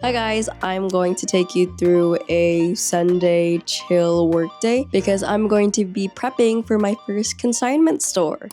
Hi guys, I'm going to take you through a Sunday chill workday because I'm going to be prepping for my first consignment store.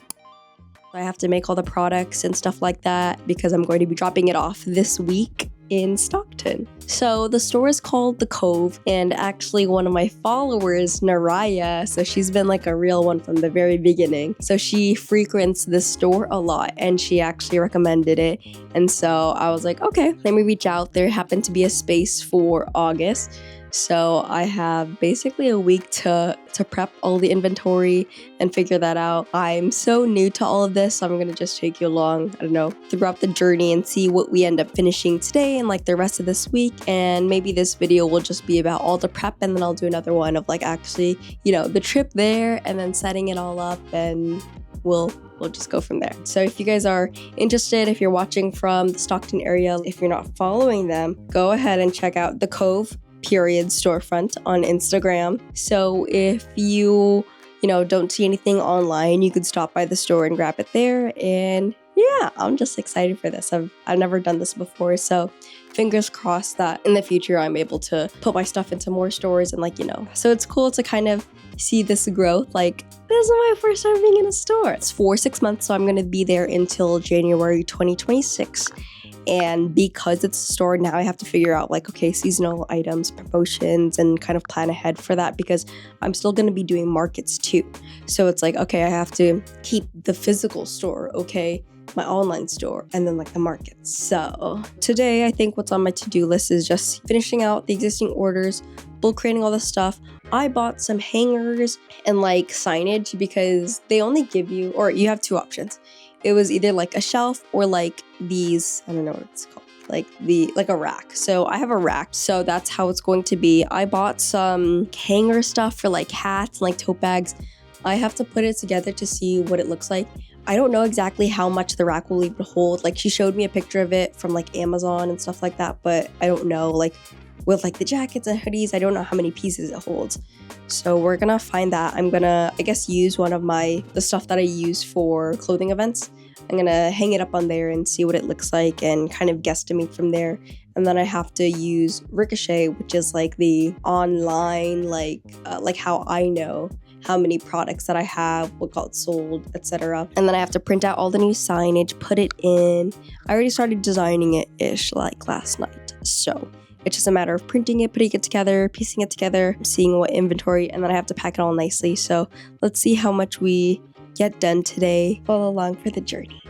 I have to make all the products and stuff like that because I'm going to be dropping it off this week in Stockton. So the store is called The Cove, and actually one of my followers, Naraya, so she's been like a real one from the very beginning. So she frequents this store a lot and she actually recommended it. And so I was like, okay, let me reach out. There happened to be a space for August. So I have basically a week to prep all the inventory and figure that out. I'm so new to all of this, so I'm gonna just take you along, I don't know, throughout the journey and see what we end up finishing today and like the rest of this week. And maybe this video will just be about all the prep, and then I'll do another one of like actually, the trip there and then setting it all up, and we'll just go from there. So if you guys are interested, if you're watching from the Stockton area, if you're not following them, go ahead and check out The Cove storefront on Instagram. So if you don't see anything online, you could stop by the store and grab it there. And yeah, I'm just excited for this. I've never done this before, so fingers crossed that in the future I'm able to put my stuff into more stores and so it's cool to kind of see this growth. Like, this is my first time being in a store. It's for 6 months, so I'm going to be there until January 2026. And because it's a store, now I have to figure out seasonal items, promotions, and kind of plan ahead for that because I'm still going to be doing markets too. So it's I have to keep the physical store, my online store, and then the markets. So today I think what's on my to-do list is just finishing out the existing orders, bulk creating all the stuff. I bought some hangers and signage because they only give you, or you have two options. It was either a shelf or these, I don't know what it's called, a rack. So I have a rack, so that's how it's going to be. I bought some hanger stuff for hats and tote bags. I have to put it together to see what it looks like. I don't know exactly how much the rack will even hold. She showed me a picture of it from Amazon and stuff like that, but I don't know with the jackets and hoodies, I don't know how many pieces it holds. So we're gonna find that. I'm gonna, use one of the stuff that I use for clothing events. I'm gonna hang it up on there and see what it looks like and kind of guesstimate from there. And then I have to use Ricochet, which is the online, how I know how many products that I have, what got sold, etc. And then I have to print out all the new signage, put it in. I already started designing it-ish last night. So it's just a matter of printing it, putting it together, piecing it together, seeing what inventory, and then I have to pack it all nicely. So let's see how much we get done today. Follow along for the journey.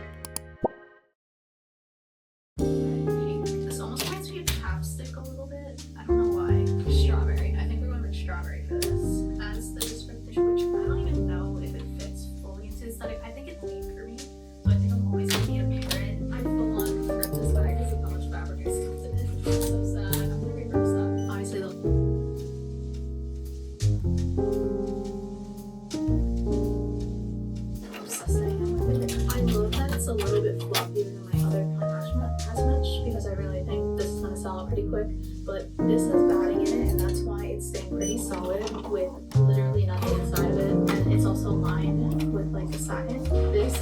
This almost reminds me of chapstick a little bit. I don't know why. Strawberry. I think we're going with strawberry for this as the description, which I don't even know if it fits fully into aesthetic. I think it's neat for me, so I think I'm always going to need a parrot. I'm full on for this, but I just see how much fabric is comes in it. It's so sad. I'm going to reverse that. Obviously, I love that it's a little bit floppier than my other has much because I really think this is going to sell out pretty quick, but this has batting in it and that's why it's staying pretty solid with literally nothing inside of it, and it's also lined with a satin. This is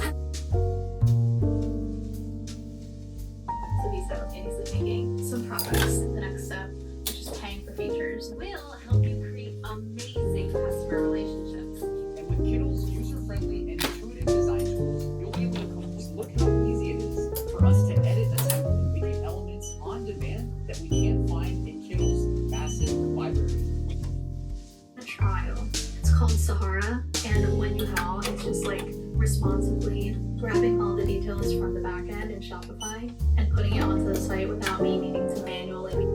to be simultaneously making some progress. The next step, which is paying for features, will help you create amazing customer relationships. And with Kittle's user-friendly and intuitive design tools, you'll be able to just look how easy it is for us to edit, assemble, and create elements on demand that we can't find in Kittle's massive library. A trial. It's called Sahara, and when you haul, it's just responsively grabbing all the details from the back end in Shopify and putting it onto the site without me needing to manually.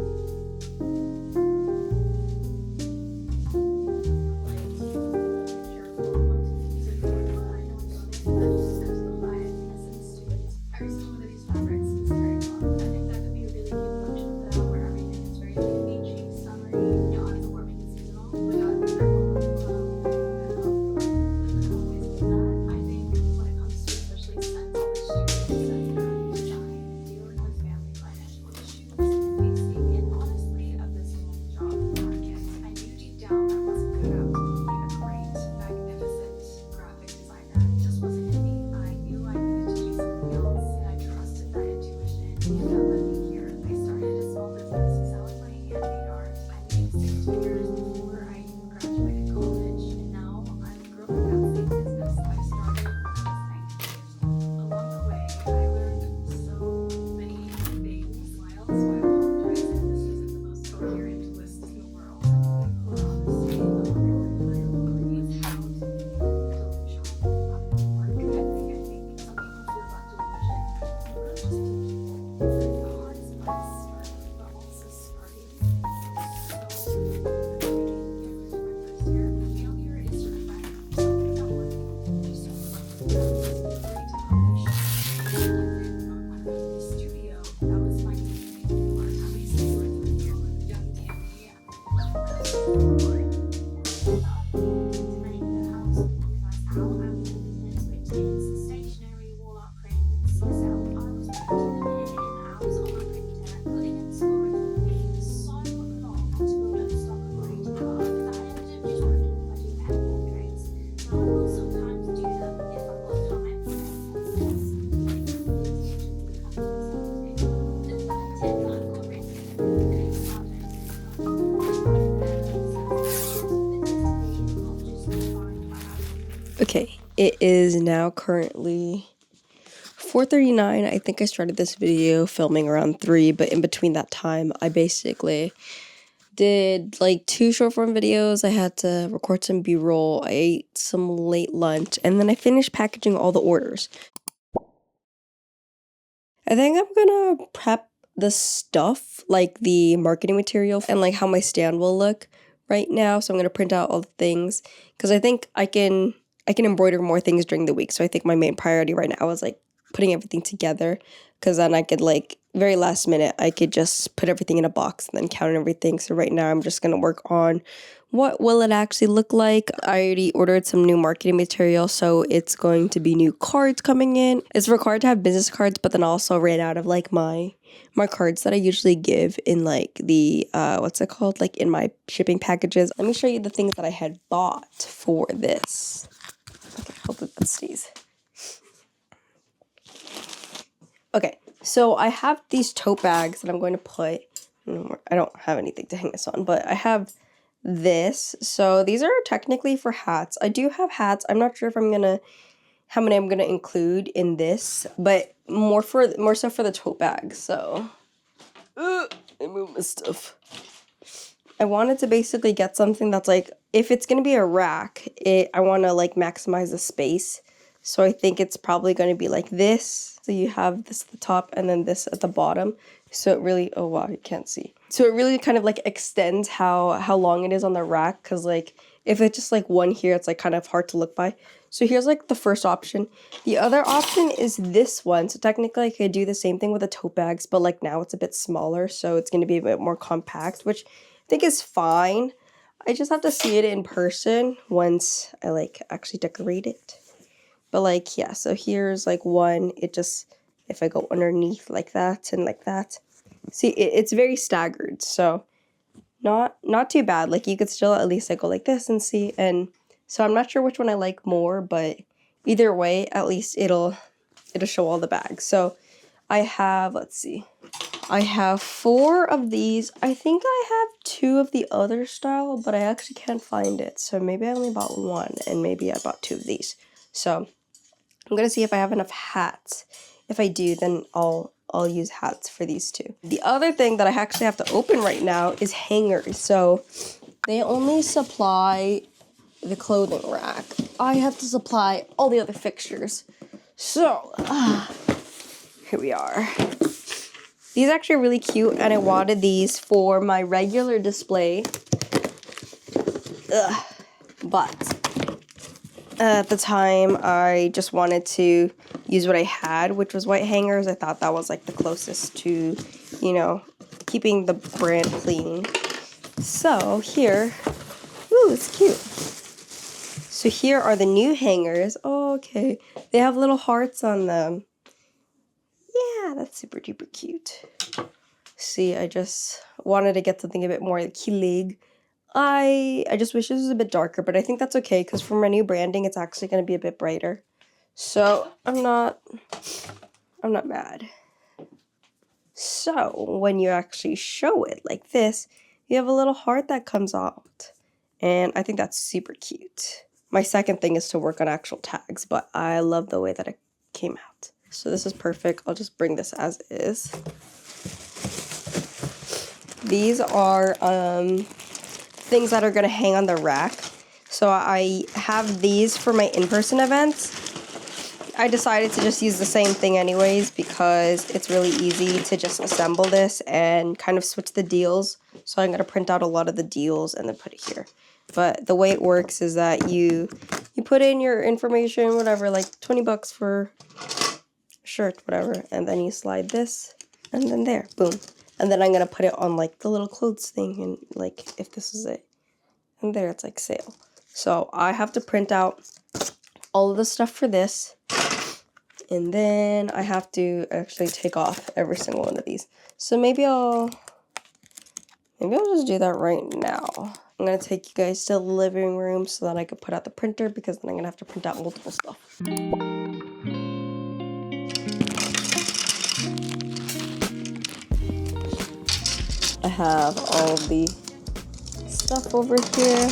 It is now currently 4:39. I think I started this video filming around 3, but in between that time, I basically did like 2 short form videos. I had to record some B-roll. I ate some late lunch, and then I finished packaging all the orders. I think I'm gonna prep the stuff, like the marketing material and like how my stand will look right now. So I'm gonna print out all the things because I think I can embroider more things during the week. So I think my main priority right now is like putting everything together, because then I could like very last minute I could just put everything in a box and then count everything. So right now I'm just gonna work on what will it actually look like. I already ordered some new marketing material, so it's going to be new cards coming in. It's required to have business cards, but then I also ran out of like my cards that I usually give in like the what's it called, like in my shipping packages. Let me show you the things that I had bought for this. Okay, hopefully that stays. Okay, so I have these tote bags that I'm going to put. I don't have anything to hang this on, but I have this. So these are technically for hats. I do have hats. I'm not sure if how many I'm gonna include in this, but more so for the tote bag. So I move my stuff. I wanted to basically get something that's like, if it's gonna be a rack, I want to like maximize the space. So I think it's probably going to be like this. So you have this at the top and then this at the bottom. So it really, oh wow, you can't see. So it really kind of like extends how long it is on the rack. Because like if it's just like one here, it's like kind of hard to look by. So here's like the first option. The other option is this one. So technically I could do the same thing with the tote bags, but like now it's a bit smaller. So it's going to be a bit more compact, which I think is fine. I just have to see it in person once I like actually decorate it. But like, yeah, so here's like one. It just, if I go underneath like that and like that, see, it's very staggered. So not too bad. Like you could still at least like go like this and see. And so I'm not sure which one I like more, but either way, at least it'll show all the bags. So I have, let's see, I have 4 of these. I think I have 2 of the other style, but I actually can't find it. So maybe I only bought 1 and maybe I bought 2 of these. So I'm gonna see if I have enough hats. If I do, then I'll use hats for these 2. The other thing that I actually have to open right now is hangers. So they only supply the clothing rack. I have to supply all the other fixtures. So here we are. These are actually really cute, and I wanted these for my regular display. But at the time, I just wanted to use what I had, which was white hangers. I thought that was like the closest to, you know, keeping the brand clean. So here, ooh, it's cute. So here are the new hangers. Oh, okay. They have little hearts on them. Yeah, that's super duper cute. See, I just wanted to get something a bit more like Kilig. I just wish this was a bit darker, but I think that's okay because for my new branding, it's actually going to be a bit brighter. So I'm not mad. So when you actually show it like this, you have a little heart that comes out. And I think that's super cute. My second thing is to work on actual tags, but I love the way that it came out. So this is perfect. I'll just bring this as is. These are things that are going to hang on the rack. So I have these for my in-person events. I decided to just use the same thing anyways because it's really easy to just assemble this and kind of switch the deals. So I'm going to print out a lot of the deals and then put it here. But the way it works is that you put in your information, whatever, like $20 for a shirt, whatever, and then you slide this and then there, boom. And then I'm going to put it on like the little clothes thing and like if this is it. And there it's like sale. So I have to print out all of the stuff for this. And then I have to actually take off every single one of these. So maybe I'll just do that right now. I'm going to take you guys to the living room so that I can put out the printer because then I'm going to have to print out multiple stuff. I have all the stuff over here.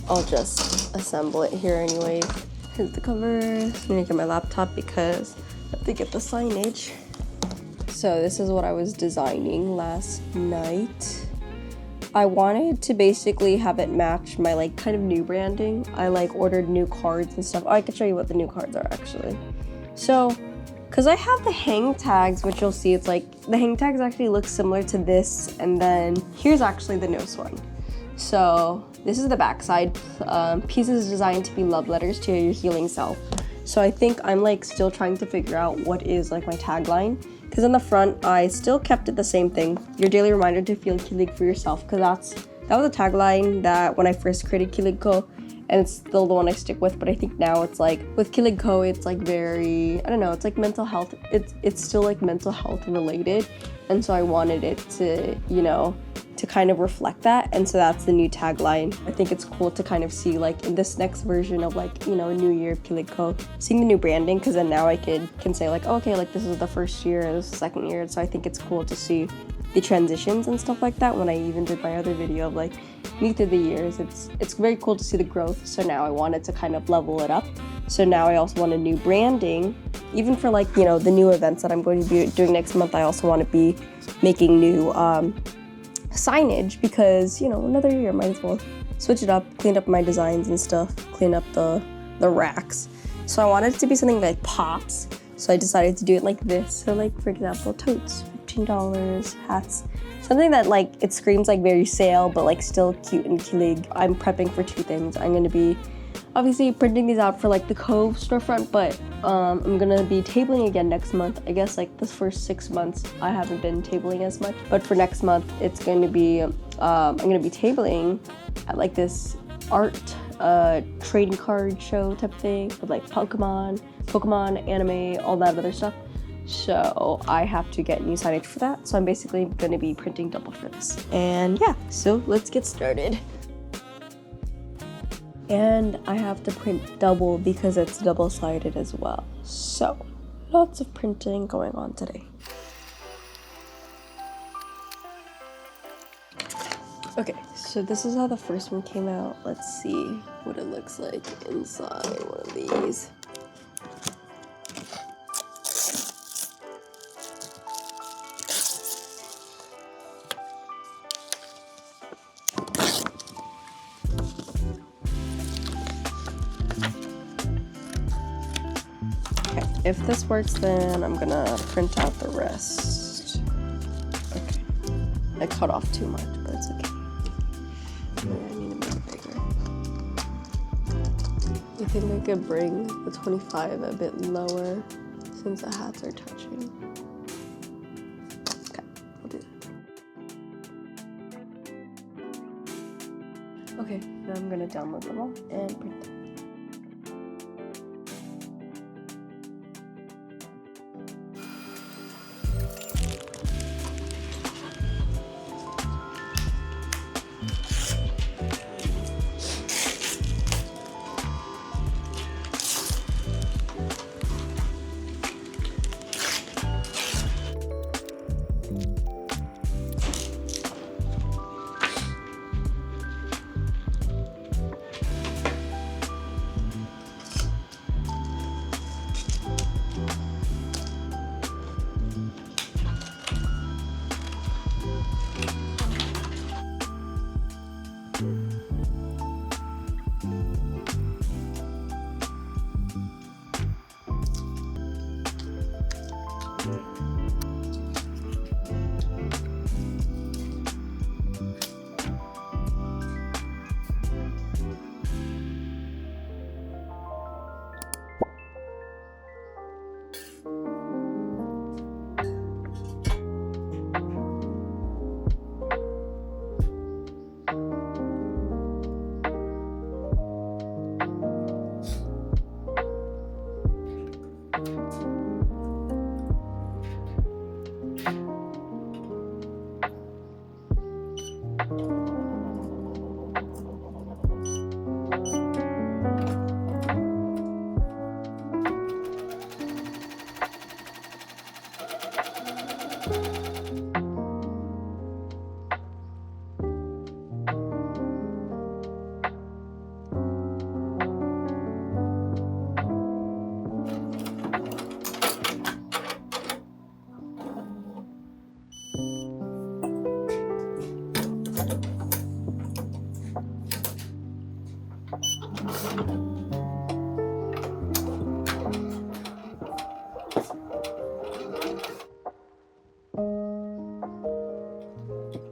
I'll just assemble it here anyway. Here's the cover. I'm gonna get my laptop because I have to get the signage. So this is what I was designing last night. I wanted to basically have it match my like kind of new branding. I like ordered new cards and stuff. Oh, I can show you what the new cards are actually. So, because I have the hang tags, which you'll see, it's like the hang tags actually look similar to this, and then here's actually the newest one. So this is the backside. Pieces designed to be love letters to your healing self. So I think I'm like still trying to figure out what is like my tagline. Because in the front, I still kept it the same thing. Your daily reminder to feel Kilig for yourself. Because that was a tagline that when I first created Kilig Ko, and it's still the one I stick with. But I think now it's like with Kilig Ko, it's like very, I don't know, it's like mental health. It's still like mental health related, and so I wanted it to, you know, to kind of reflect that. And so that's the new tagline. I think it's cool to kind of see like in this next version of like, you know, a new year of Kilig Ko, seeing the new branding, because then now I can say like, oh, okay, like this is the first year, this is the second year. So I think it's cool to see the transitions and stuff like that. When I even did my other video of like me through the years, it's very cool to see the growth. So now I wanted to kind of level it up. So now I also want a new branding, even for like, you know, the new events that I'm going to be doing next month. I also want to be making new signage, because, you know, another year, might as well switch it up, clean up my designs and stuff, clean up the racks. So I wanted it to be something that pops, so I decided to do it like this. So like, for example, totes, $15, hats, something that like it screams like very sale but like still cute and Kilig. I'm prepping for two things. I'm going to be obviously printing these out for like the Cove storefront, but I'm gonna be tabling again next month. I guess like the first 6 months I haven't been tabling as much, but for next month it's going to be I'm gonna be tabling at like this art trading card show type thing with like Pokemon, anime, all that other stuff. So I have to get new signage for that. So I'm basically gonna be printing double for this. And yeah, so let's get started. And I have to print double because it's double-sided as well. So, lots of printing going on today. Okay, so this is how the first one came out. Let's see what it looks like inside one of these. If this works, then I'm gonna print out the rest. Okay. I cut off too much, but it's okay. I need to make it bigger. I think I could bring the 25 a bit lower since the hats are touching. Okay, I'll do that. Okay, now I'm gonna download them all and print them.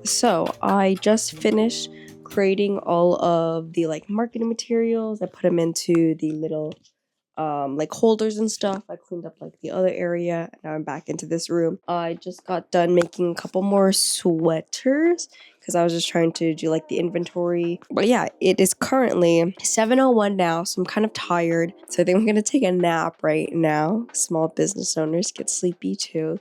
So I just finished creating all of the like marketing materials. I put them into the little like holders and stuff. I cleaned up like the other area. Now I'm back into this room. I just got done making a couple more sweaters because I was just trying to do like the inventory. But yeah, it is currently 7:01 now, so I'm kind of tired. So I think I'm gonna take a nap right now. Small business owners get sleepy too.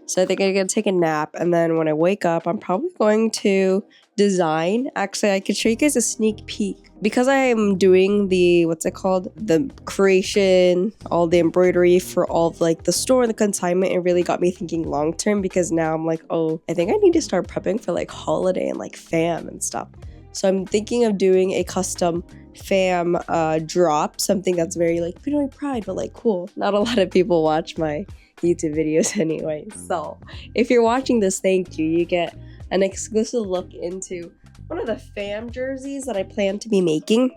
So I think I'm gonna take a nap, and then when I wake up, I'm probably going to design. Actually, I could show you guys a sneak peek because I am doing the the creation, all the embroidery for all of like the store and the consignment. It really got me thinking long term because now I'm like, oh, I think I need to start prepping for like holiday and like fam and stuff. So I'm thinking of doing a custom fam drop, something that's very like Pinoy pride, but like cool. Not a lot of people watch my YouTube videos anyway. So if you're watching this, thank you. You get an exclusive look into one of the fam jerseys that I plan to be making.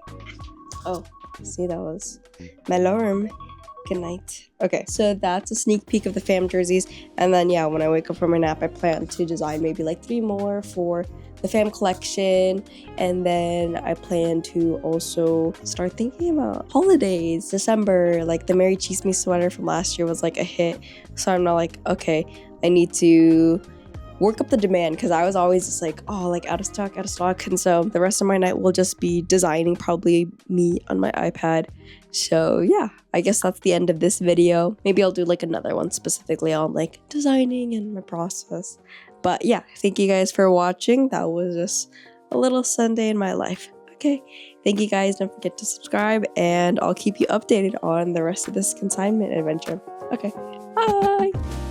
Oh, see, that was my alarm. Good night. Okay, so that's a sneak peek of the fam jerseys. And then yeah, when I wake up from my nap, I plan to design maybe like 3 more for the fam collection. And then I plan to also start thinking about holidays. December, like the Merry Cheese Me sweater from last year was like a hit. So I'm not like, okay, I need to work up the demand because I was always just like, oh, like out of stock. And so the rest of my night will just be designing, probably me on my iPad. So yeah, I guess that's the end of this video. Maybe I'll do like another one specifically on like designing and my process. But yeah, thank you guys for watching. That was just a little Sunday in my life. Okay, thank you guys. Don't forget to subscribe and I'll keep you updated on the rest of this consignment adventure. Okay, bye.